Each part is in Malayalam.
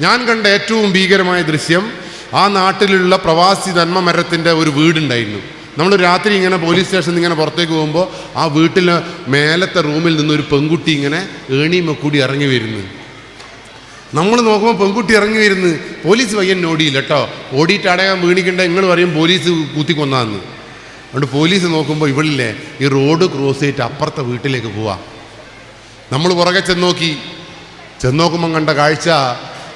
ഞാൻ കണ്ട ഏറ്റവും ഭീകരമായ ദൃശ്യം, ആ നാട്ടിലുള്ള പ്രവാസി നന്മ മരത്തിൻ്റെ ഒരു വീടുണ്ടായിരുന്നു. നമ്മൾ രാത്രി ഇങ്ങനെ പോലീസ് സ്റ്റേഷനിൽ നിന്ന് ഇങ്ങനെ പുറത്തേക്ക് പോകുമ്പോൾ ആ വീട്ടിൽ മേലത്തെ റൂമിൽ നിന്നൊരു പെൺകുട്ടി ഇങ്ങനെ ഏണിയുമ കൂടി ഇറങ്ങി വരുന്നു. നമ്മൾ നോക്കുമ്പോൾ പെൺകുട്ടി ഇറങ്ങി വരുന്നു. പോലീസ് പയ്യൻ ഓടിയില്ല കേട്ടോ. ഓടിയിട്ട് അടയാൻ വീണിക്കണ്ട, നിങ്ങൾ പറയും പോലീസ് കുത്തിക്കൊന്നാന്ന്. അതുകൊണ്ട് പോലീസ് നോക്കുമ്പോൾ ഇവളില്ലേ ഈ റോഡ് ക്രോസ് ചെയ്തിട്ട് അപ്പുറത്തെ വീട്ടിലേക്ക് പോവാം. നമ്മൾ പുറകെ ചെന്നോക്കുമ്പം കണ്ട കാഴ്ച,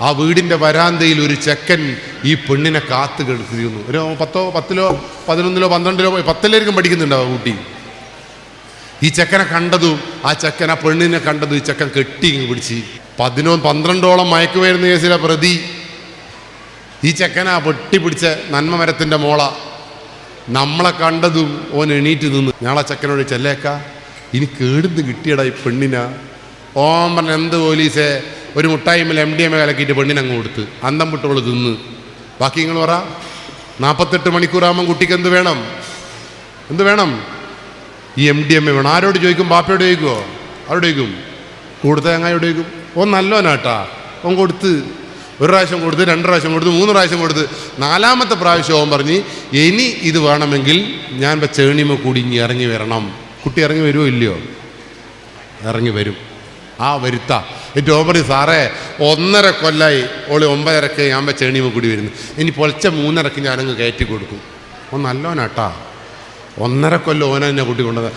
ആ വീടിൻ്റെ വരാന്തയിൽ ഒരു ചെക്കൻ ഈ പെണ്ണിനെ കാത്തു കിടക്കുന്നു. ഒരു 10, 10, 11, 12, 10 പഠിക്കുന്നുണ്ടാവും കുട്ടി. ഈ ചെക്കനെ കണ്ടതും ആ പെണ്ണിനെ കണ്ടതും ഈ ചെക്കൻ കെട്ടി പിടിച്ച് 12 മയക്കുമരുന്ന് കേസിലെ പ്രതി ഈ ചെക്കനാ പൊട്ടിപ്പിടിച്ച നന്മ മരത്തിൻ്റെ മോള. നമ്മളെ കണ്ടതും ഓൻ എണീറ്റ് നിന്ന് ഞങ്ങളെ ചെക്കനോട് ചെല്ലേക്ക ഇനി കേടുന്ന് കിട്ടിയടാ ഈ പെണ്ണിനാ. ഓൻ പറഞ്ഞ എന്ത് പോലീസേ, ഒരു മുട്ടായ്മയിൽ MDMA കലക്കിയിട്ട് പെണ്ണിനങ്ങ് കൊടുത്ത് അന്തം വിട്ടോള് തിന്ന്. ബാക്കി നിങ്ങൾ പറ. 48 മണിക്കൂറാകുമ്പം കുട്ടിക്ക് എന്ത് വേണം? ഈ MDMA വേണം. ആരോട് ചോദിക്കും? ബാപ്പയോട് ചോദിക്കുമോ? ആരോട് ചോദിക്കും? കൊടുത്ത ചങ്ങായോട് ചോദിക്കും. ഓൻ നല്ലോനാട്ടാ. ഓൻ കൊടുത്ത് 1 പ്രാവശ്യം കൊടുത്ത്, 2 പ്രാവശ്യം കൊടുത്ത്, 3 പ്രാവശ്യം കൊടുത്ത്, 4ാമത്തെ പ്രാവശ്യം ഓൻ പറഞ്ഞ് ഇനി ഇത് വേണമെങ്കിൽ ഞാൻ ചേണിമ കൂടി ഇനി ഇറങ്ങി വരണം. കുട്ടി ഇറങ്ങി വരുമോ ഇല്ലയോ? ഇറങ്ങി വരും. ആ വരുത്ത ഏറ്റവും ഓൻ പറയും, സാറേ 1.5 കൊല്ലായി ഓള് 9:30 ഞാൻ ചേണിമ കൂടി വരുന്നു, ഇനി പൊളിച്ച 3:30 ഞാനങ്ങ് കയറ്റി കൊടുക്കും. ഓൻ നല്ലോനാട്ടാ. 1.5 കൊല്ലം ഓനെ കുട്ടി കൊണ്ടത്.